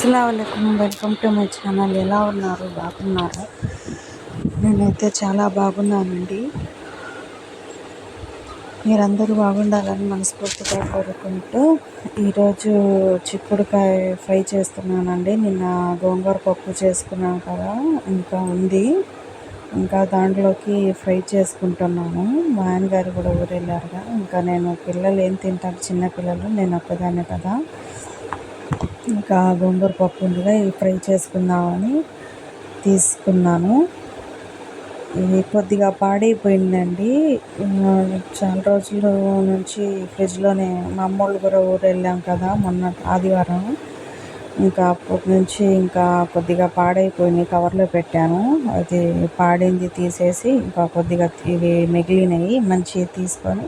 అస్సలాముఅలైకుం, welcome to my channel. ఎలా ఉన్నారు? బాగున్నారా? నేనైతే చాలా బాగున్నానండి. మీరందరూ బాగుండాలని మనస్ఫూర్తిగా కోరుకుంటూ ఈరోజు చిక్కుడుకాయ ఫ్రై చేస్తున్నానండి. నిన్న గోంగూర పప్పు చేసుకున్నాను కదా, ఇంకా ఉంది. ఇంకా దాంట్లోకి ఫ్రై చేసుకుంటున్నాను. మా ఆయనగారు కూడా ఊరు వెళ్ళారుగా, ఇంకా పిల్లలు ఏం తింటారు, చిన్న పిల్లలు, నేను ఒక్కదాన్నే కదా. ఇంకా గోంగూర పప్పు ఉందిగా, ఇవి ఫ్రై చేసుకుందామని తీసుకున్నాను. ఇది కొద్దిగా పాడైపోయిందండి. చాలా రోజుల నుంచి ఫ్రిడ్జ్లోనే, మా అమ్మోళ్ళు కూడా ఊరు వెళ్ళాం కదా మొన్న ఆదివారం. ఇంకా అప్పటి నుంచి ఇంకా కొద్దిగా పాడైపోయినాయి, కవర్లో పెట్టాను. అది పాడింది తీసేసి ఇంకా కొద్దిగా ఇవి మిగిలినవి మంచివి తీసుకొని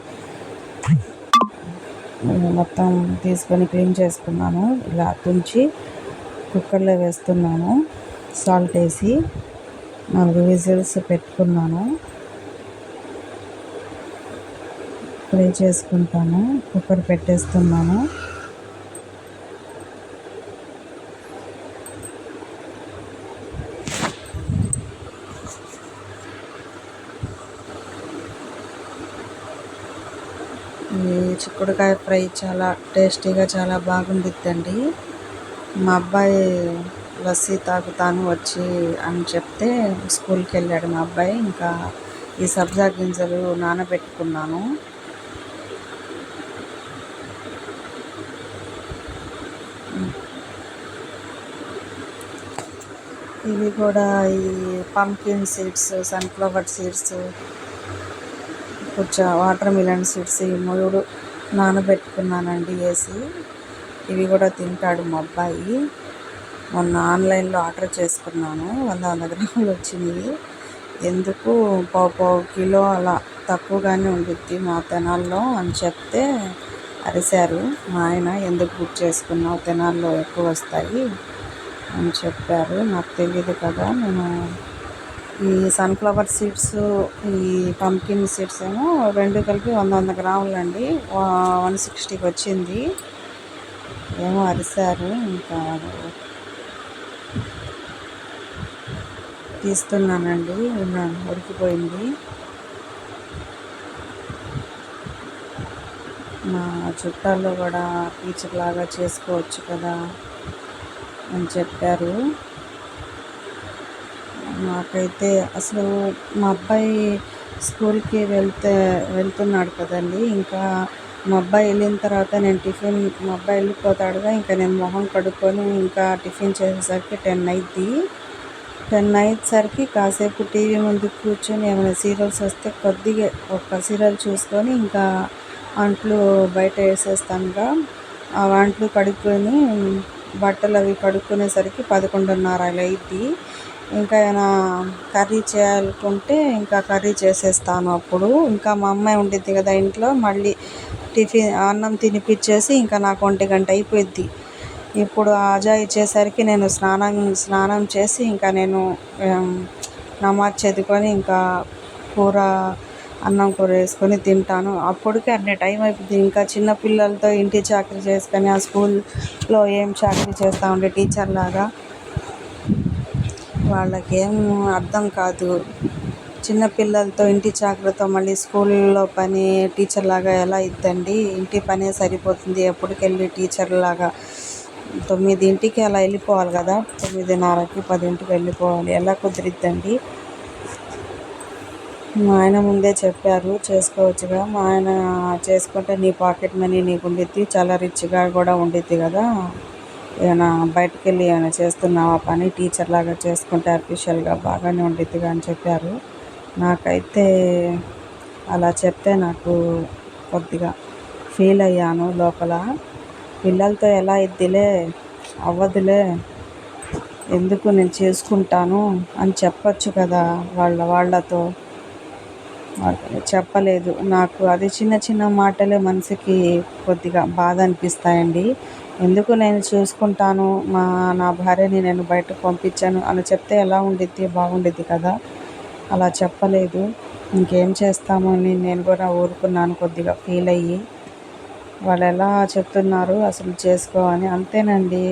మొత్తం తీసుకొని క్లీన్ చేసుకున్నాను. ఇలా తుంచి కుక్కర్లో వేస్తున్నాను. సాల్ట్ వేసి 4 విజిల్స్ పెట్టుకున్నాను. ఫ్రై చేసుకుంటాను. కుక్కర్ పెట్టేస్తున్నాను. ఈ చిక్కుడుకాయ ఫ్రై చాలా టేస్టీగా, చాలా బాగుండిద్దండి. మా అబ్బాయి లస్సీ తాగుతాను వచ్చి అని చెప్తే స్కూల్కి వెళ్ళాడు మా అబ్బాయి. ఇంకా ఈ సబ్జా గింజలు నానబెట్టుకున్నాను. ఇవి కూడా ఈ పంకిన్ సీడ్స్, సన్ఫ్లవర్ సీడ్స్, కొంచెం వాటర్ మిలన్ సీడ్స్, ఈ 3 నానబెట్టుకున్నానండి వేసి. ఇవి కూడా తింటాడు మా అబ్బాయి. మొన్న ఆన్లైన్లో ఆర్డర్ చేసుకున్నాను. 100 గ్రాములు వచ్చినాయి. ఎందుకు పావు కిలో అలా తక్కువగానే ఉండిద్ది మా తెనాల్లో అని చెప్తే అరిశారు మా ఆయన. ఎందుకు బుక్ చేసుకున్నావు, తెనాల్లో ఎక్కువ వస్తాయి అని చెప్పారు. నాకు తెలియదు కదా. నేను ఈ సన్ఫ్లవర్ సీడ్స్, ఈ పంకిన్ సీడ్స్ ఏమో 2 కలిపి 100 గ్రాములు అండి. 160కి వచ్చింది. ఏమో అరిశారు. ఇంకా తీస్తున్నానండి. ఉడికిపోయింది. మా చుట్టాల్లో కూడా టీచర్ లాగా చేసుకోవచ్చు కదా అని చెప్పారు. నాకైతే అసలు మా అబ్బాయి స్కూల్కి వెళ్తున్నాడు కదండి. ఇంకా మా అబ్బాయి వెళ్ళిన తర్వాత నేను మా అబ్బాయి వెళ్ళిపోతాడుగా, ఇంకా నేను మొహం కడుక్కొని ఇంకా టిఫిన్ చేసేసరికి 10 అయింది. 10 అయ్యేసరికి కాసేపు టీవీ ముందు కూర్చొని ఏమైనా సీరియల్స్ వస్తే కొద్దిగా ఒక సీరియల్ చూసుకొని ఇంకా అంట్లు బయట వేసేస్తానుగా. ఆ అంట్లు కడుక్కొని బట్టలు అవి కడుక్కునేసరికి 11:30 అలా అయింది. ఇంకా ఏమైనా కర్రీ చేయాలనుకుంటే ఇంకా కర్రీ చేసేస్తాను. అప్పుడు ఇంకా మా అమ్మాయి ఉండిద్ది కదా ఇంట్లో, మళ్ళీ అన్నం తినిపించేసి ఇంకా నాకు 1 గంట అయిపోద్ది. ఇప్పుడు ఆజా ఇచ్చేసరికి నేను స్నానం చేసి ఇంకా నేను నమాజ్ చదువుకొని ఇంకా అన్నం కూర వేసుకొని తింటాను. అప్పటికే అన్ని టైం అయిపోద్ది. ఇంకా చిన్నపిల్లలతో ఇంటి చాకరీ చేసుకొని ఆ స్కూల్లో ఏం చాకరీ చేస్తూ ఉండే టీచర్ లాగా వాళ్ళకేం అర్థం కాదు. చిన్నపిల్లలతో ఇంటి చాకరీతో మళ్ళీ స్కూల్లో పని టీచర్ లాగా ఎలా ఇద్దండి? ఇంటి పనే సరిపోతుంది. ఎప్పటికెళ్ళి టీచర్ లాగా 9ంటికి అలా వెళ్ళిపోవాలి కదా, 9:30కి 10ంటికి వెళ్ళిపోవాలి. ఎలా కుదిరిద్దండి? మా ఆయన ముందే చెప్పారు చేసుకోవచ్చుగా. మా ఆయన చేసుకుంటే నీ పాకెట్ మనీ నీకు ఉండిద్ది, చాలా రిచ్గా కూడా ఉండిద్ది కదా. ఏమైనా బయటకు వెళ్ళి ఏమైనా చేస్తున్నావా పని, టీచర్ లాగా చేసుకుంటే అఫీషియల్గా బాగానే ఉండిద్దిగా అని చెప్పారు. నాకైతే అలా చెప్తే నాకు కొద్దిగా ఫీల్ అయ్యాను లోపల. పిల్లలతో ఎలా అవ్వదులే, ఎందుకు, నేను చేసుకుంటాను అని చెప్పచ్చు కదా వాళ్ళతో. చెప్పలేదు. నాకు అది చిన్న చిన్న మాటలే మనసుకి కొద్దిగా బాధ అనిపిస్తాయండి. ఎందుకు నేను చూసుకుంటాను, నా భార్యని నేను బయటకు పంపించాను అని చెప్తే ఎలా ఉండిద్ది, బాగుండిద్ది కదా. అలా చెప్పలేదు. ఇంకేం చేస్తాము అని నేను కూడా ఊరుకున్నాను కొద్దిగా ఫీల్ అయ్యి. వాళ్ళు ఎలా చెప్తున్నారు అసలు చేసుకో అని. అంతేనండి,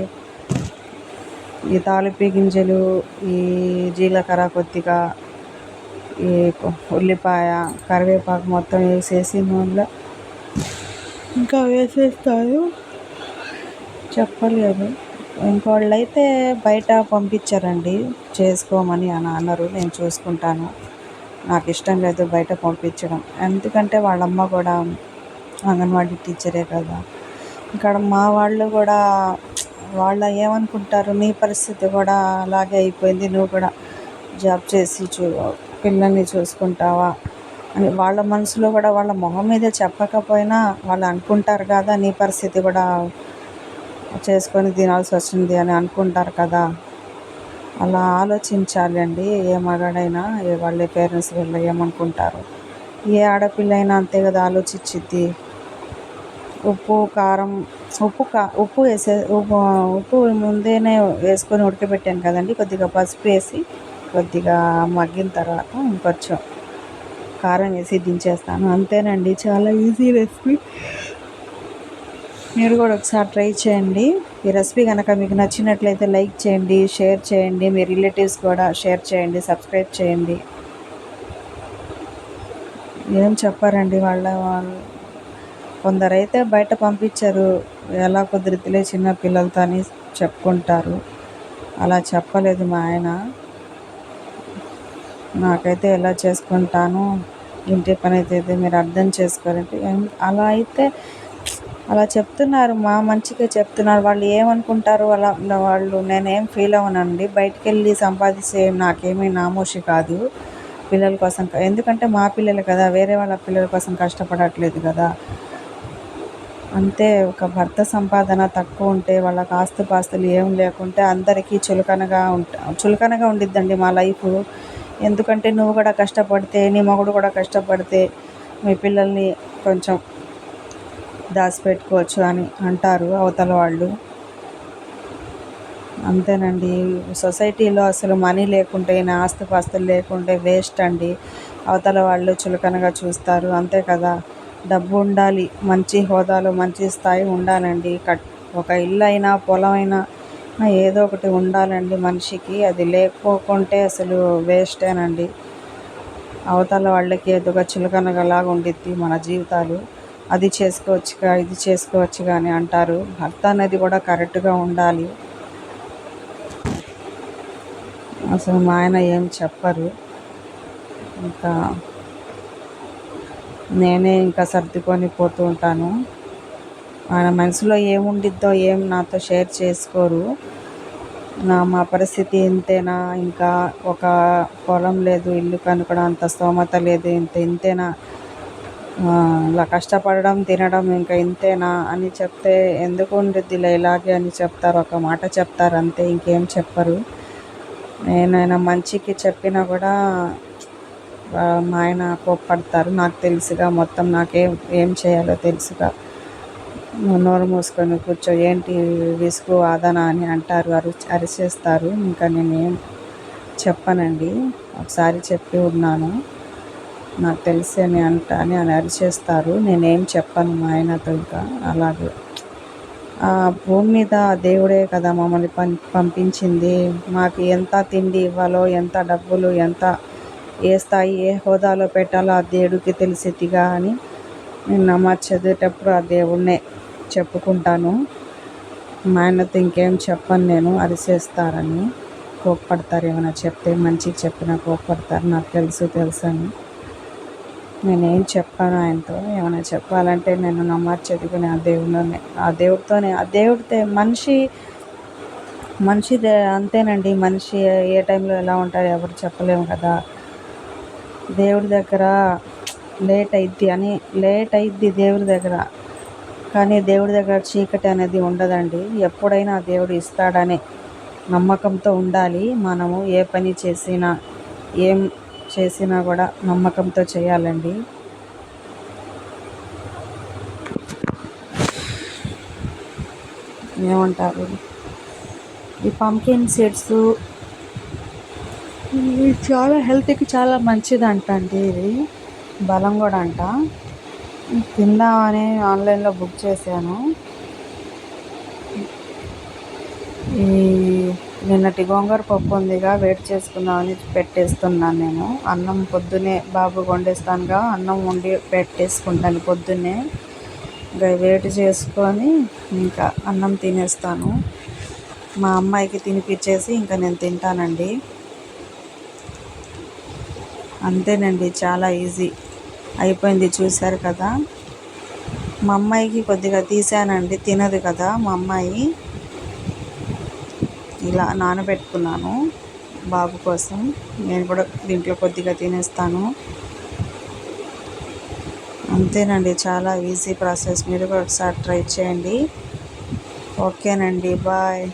ఈ తాలిపి గింజలు, ఈ జీలకర్ర కొద్దిగా, ఈ ఉల్లిపాయ, కరివేపాకు మొత్తం వేసేసి నూనెలో ఇంకా వేసేస్తారు. చెప్పలేదు. ఇంకోళ్ళైతే బయట పంపించారండి, చేసుకోమని అని అన్నారు. నేను చూసుకుంటాను, నాకు ఇష్టం లేదు బయట పంపించడం. ఎందుకంటే వాళ్ళమ్మ కూడా అంగన్వాడీ టీచరే కదా. ఇక్కడ మా వాళ్ళు కూడా వాళ్ళ ఏమనుకుంటారు, నీ పరిస్థితి కూడా అలాగే అయిపోయింది, నువ్వు కూడా జాబ్ చేసి పిల్లల్ని చూసుకుంటావా అని వాళ్ళ మనసులో కూడా, వాళ్ళ మొహం మీద చెప్పకపోయినా వాళ్ళు అనుకుంటారు కదా, నీ పరిస్థితి కూడా చేసుకొని తినాల్సి వస్తుంది అని అనుకుంటారు కదా. అలా ఆలోచించాలి అండి ఏ మగాడైనా, వాళ్ళ పేరెంట్స్ వీళ్ళు ఏమనుకుంటారు. ఏ ఆడపిల్ల అయినా అంతే కదా ఆలోచించిద్ది. ఉప్పు కారం, ఉప్పు ముందేనే వేసుకొని ఉడకబెట్టాను కదండి. కొద్దిగా పసుపు వేసి కొద్దిగా మగ్గిన తర్వాత ఇంకొంచెం కారం వేసి దించేస్తాను. అంతేనండి, చాలా ఈజీ రెసిపీ. మీరు కూడా ఒకసారి ట్రై చేయండి. ఈ రెసిపీ కనుక మీకు నచ్చినట్లయితే లైక్ చేయండి, షేర్ చేయండి, మీ రిలేటివ్స్ కూడా షేర్ చేయండి, సబ్స్క్రైబ్ చేయండి. ఏం చెప్పారండి వాళ్ళు కొందరైతే బయట పంపించారు, ఎలా కుదిరితేలే చిన్న పిల్లలతో అని చెప్పుకుంటారు. అలా చెప్పలేదు మా ఆయన. నాకైతే ఎలా చేసుకుంటాను ఇంటి పని అయితే మీరు అర్థం చేసుకోరంటే, అలా అయితే అలా చెప్తున్నారు, మా మంచిగా చెప్తున్నారు. వాళ్ళు ఏమనుకుంటారు అలా వాళ్ళు, నేనేం ఫీల్ అవ్వనండి. బయటికి వెళ్ళి సంపాదిస్తే నాకేమీ నామోషి కాదు పిల్లల కోసం. ఎందుకంటే మా పిల్లలు కదా, వేరే వాళ్ళ పిల్లల కోసం కష్టపడట్లేదు కదా. అంతే, ఒక భర్త సంపాదన తక్కువ ఉంటే, వాళ్ళకి ఆస్తుపాస్తులు ఏం లేకుంటే అందరికీ చులకనగా ఉండిద్దండి మా లైఫ్. ఎందుకంటే నువ్వు కూడా కష్టపడితే, నీ మొగుడు కూడా కష్టపడితే మీ పిల్లల్ని కొంచెం దాచిపెట్టుకోవచ్చు అని అంటారు అవతల వాళ్ళు. అంతేనండి, సొసైటీలో అసలు మనీ లేకుంటే, ఆస్తుపాస్తులు లేకుంటే వేస్ట్ అండి. అవతల వాళ్ళు చులకనగా చూస్తారు, అంతే కదా. డబ్బు ఉండాలి, మంచి హోదాలో మంచి స్థాయి ఉండాలండి. ఒక ఇల్లు అయినా పొలం అయినా ఏదో ఒకటి ఉండాలండి మనిషికి. అది లేకపోకుంటే అసలు వేస్టేనండి. అవతల వాళ్ళకి ఏదోగా చులకనగలాగా ఉండిద్ది మన జీవితాలు. అది చేసుకోవచ్చుగా, ఇది చేసుకోవచ్చుగా అని అంటారు. భర్త అనేది కూడా కరెక్ట్గా ఉండాలి. అసలు మా ఆయన ఏం చెప్పరు. ఇంకా నేనే ఇంకా సర్దుకొని పోతూ ఉంటాను. ఆయన మనసులో ఏముండిద్దో ఏం నాతో షేర్ చేసుకోరు. మా పరిస్థితి ఇంతేనా, ఇంకా ఒక పొలం లేదు, ఇల్లు కనుకోవడం అంత స్తోమత లేదు, ఇంతేనా, ఇలా కష్టపడడం తినడం ఇంకా ఇంతేనా అని చెప్తే, ఎందుకు ఉండిద్దిలే ఇలాగే అని చెప్తారు. ఒక మాట చెప్తారు అంతే, ఇంకేం చెప్పరు. నేనైనా మంచికి చెప్పినా కూడా మా ఆయన కోప్పడతారు. నాకు తెలుసుగా మొత్తం, ఏం చేయాలో తెలుసుగా, నోరు మూసుకొని కూర్చో, ఏంటి విసుగు ఆదన అని అంటారు, అరిచేస్తారు. ఇంకా నేనేం చెప్పనండి. ఒకసారి చెప్పి ఉన్నాను, నాకు తెలిసి అని అరిచేస్తారు. నేనేం చెప్పను మా ఆయనతో. ఇంకా అలాగే భూమి మీద దేవుడే కదా మమ్మల్ని పంపించింది. మాకు ఎంత తిండి ఇవ్వాలో, ఎంత డబ్బులు, ఎంత ఏ స్థాయి ఏ హోదాలో పెట్టాలో ఆ దేవుడికి తెలిసిద్దిగా అని నేను నమాజ్ చదివేటప్పుడు ఆ దేవుడినే చెప్పుకుంటాను. మా ఆయనతో ఇంకేం చెప్పను నేను, అరిచేస్తారని, కోప్పడతారు. ఏమైనా చెప్తే, మంచిగా చెప్పినా కోప్పడతారు. నాకు తెలుసు అని నేనేం చెప్పాను. ఆయనతో ఏమైనా చెప్పాలంటే నేను నమాజ్ చదువుకుని ఆ దేవుడితో మనిషి అంతేనండి. మనిషి ఏ టైంలో ఎలా ఉంటారో ఎవరు చెప్పలేము కదా. దేవుడి దగ్గర లేట్ అయిద్ది దేవుడి దగ్గర, కానీ దేవుడి దగ్గర చీకటి అనేది ఉండదండి. ఎప్పుడైనా దేవుడు ఇస్తాడనే నమ్మకంతో ఉండాలి. మనము ఏ పని చేసినా, ఏం చేసినా కూడా నమ్మకంతో చేయాలండి. ఏమంటారు, ఈ పంకిన్ సీడ్స్ చాలా హెల్త్కి చాలా మంచిదంట అండి. ఇది బలం కూడా అంట. తిందామని ఆన్లైన్లో బుక్ చేశాను. ఈ నిన్నటి గోంగూర పప్పు ఉందిగా, వేడి చేసుకుందామని పెట్టేస్తున్నాను నేను. అన్నం పొద్దున్నే బాబుకి వండేస్తానుగా, అన్నం వండి పెట్టేసుకుంటాను పొద్దున్నే. ఇంకా వేడి చేసుకొని ఇంకా అన్నం తినేస్తాను. మా అమ్మాయికి తినిపించేసి ఇంకా నేను తింటానండి. అంతేనండి, చాలా ఈజీ అయిపోయింది, చూశారు కదా. మా అమ్మాయికి కొద్దిగా తీసానండి, తినదు కదా మా అమ్మాయి. ఇలా నానబెట్టుకున్నాను బాబు కోసం. నేను కూడా దీంట్లో కొద్దిగా తినేస్తాను. అంతేనండి, చాలా ఈజీ ప్రాసెస్. మీరు కూడా ఒకసారి ట్రై చేయండి. ఓకేనండి, బాయ్.